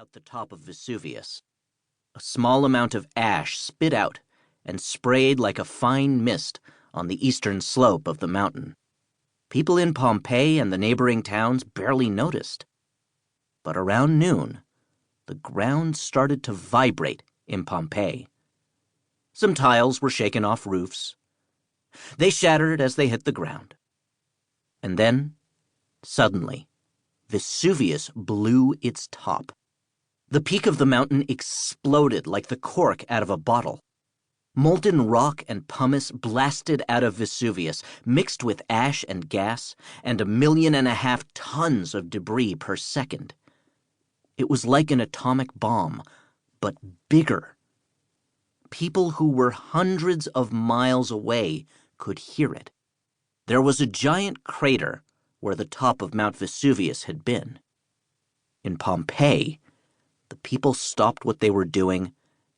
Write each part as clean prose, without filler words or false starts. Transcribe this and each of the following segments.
out the top of Vesuvius. A small amount of ash spit out and sprayed like a fine mist on the eastern slope of the mountain. People in Pompeii and the neighboring towns barely noticed. But around noon, the ground started to vibrate in Pompeii. Some tiles were shaken off roofs. They shattered as they hit the ground. And then, suddenly, Vesuvius blew its top. The peak of the mountain exploded like the cork out of a bottle. Molten rock and pumice blasted out of Vesuvius, mixed with ash and gas, and 1.5 million tons of debris per second. It was like an atomic bomb, but bigger. People who were hundreds of miles away could hear it. There was a giant crater where the top of Mount Vesuvius had been. In Pompeii, the people stopped what they were doing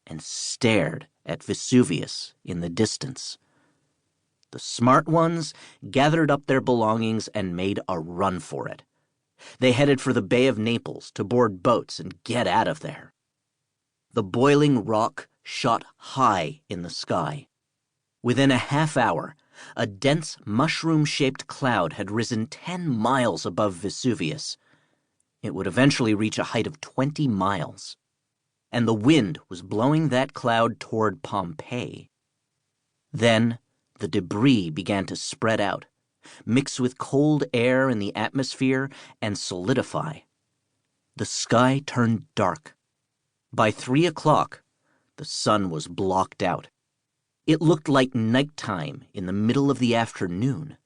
and stared at Vesuvius in the distance. The smart ones gathered up their belongings and made a run for it. They headed for the Bay of Naples to board boats and get out of there. The boiling rock shot high in the sky. Within a half hour, a dense mushroom-shaped cloud had risen 10 miles above Vesuvius. It would eventually reach a height of 20 miles. And the wind was blowing that cloud toward Pompeii. Then the debris began to spread out, mix with cold air in the atmosphere, and solidify. The sky turned dark. By 3 o'clock, the sun was blocked out. It looked like nighttime in the middle of the afternoon.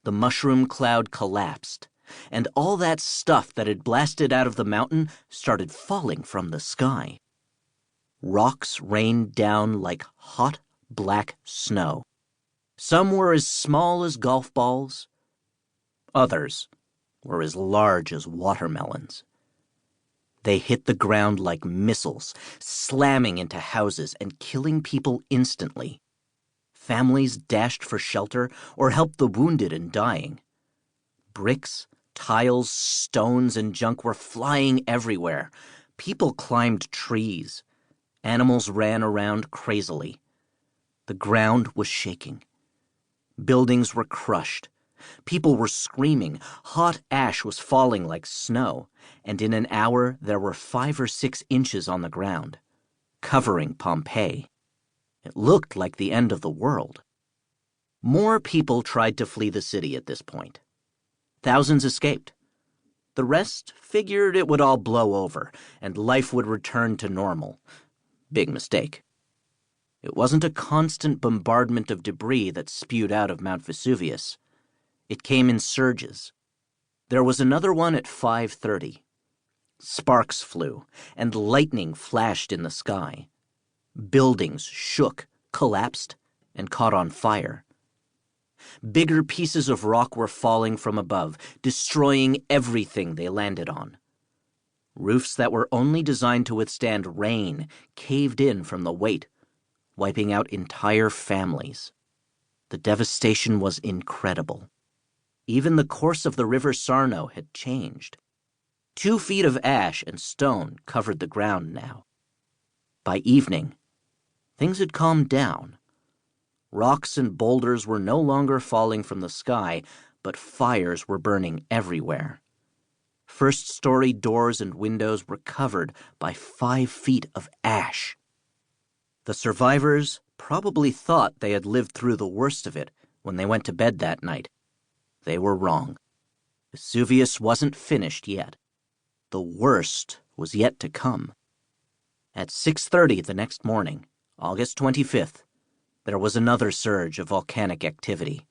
The mushroom cloud collapsed, and all that stuff that had blasted out of the mountain started falling from the sky. Rocks rained down like hot, black snow. Some were as small as golf balls. Others were as large as watermelons. They hit the ground like missiles, slamming into houses and killing people instantly. Families dashed for shelter or helped the wounded and dying. Bricks, tiles, stones, and junk were flying everywhere. People climbed trees. Animals ran around crazily. The ground was shaking. Buildings were crushed. People were screaming. Hot ash was falling like snow, and in an hour there were 5 or 6 inches on the ground, covering Pompeii. It looked like the end of the world. More people tried to flee the city at this point. Thousands escaped. The rest figured it would all blow over, and life would return to normal. Big mistake. It wasn't a constant bombardment of debris that spewed out of Mount Vesuvius. It came in surges. There was another one at 5:30. Sparks flew, and lightning flashed in the sky. Buildings shook, collapsed, and caught on fire. Bigger pieces of rock were falling from above, destroying everything they landed on. Roofs that were only designed to withstand rain caved in from the weight, wiping out entire families. The devastation was incredible. Even the course of the river Sarno had changed. 2 feet of ash and stone covered the ground now. By evening, things had calmed down. Rocks and boulders were no longer falling from the sky, but fires were burning everywhere. First-story doors and windows were covered by 5 feet of ash. The survivors probably thought they had lived through the worst of it when they went to bed that night. They were wrong. Vesuvius wasn't finished yet. The worst was yet to come. At 6:30 the next morning, August 25th, there was another surge of volcanic activity.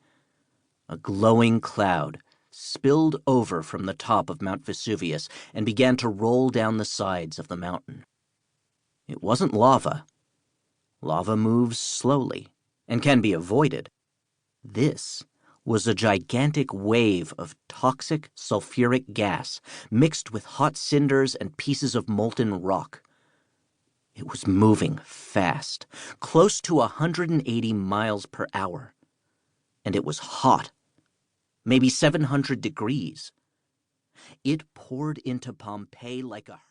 A glowing cloud spilled over from the top of Mount Vesuvius and began to roll down the sides of the mountain. It wasn't lava. Lava moves slowly and can be avoided. This was a gigantic wave of toxic sulfuric gas mixed with hot cinders and pieces of molten rock. It was moving fast, close to 180 miles per hour. And it was hot, maybe 700 degrees. It poured into Pompeii like a hurricane.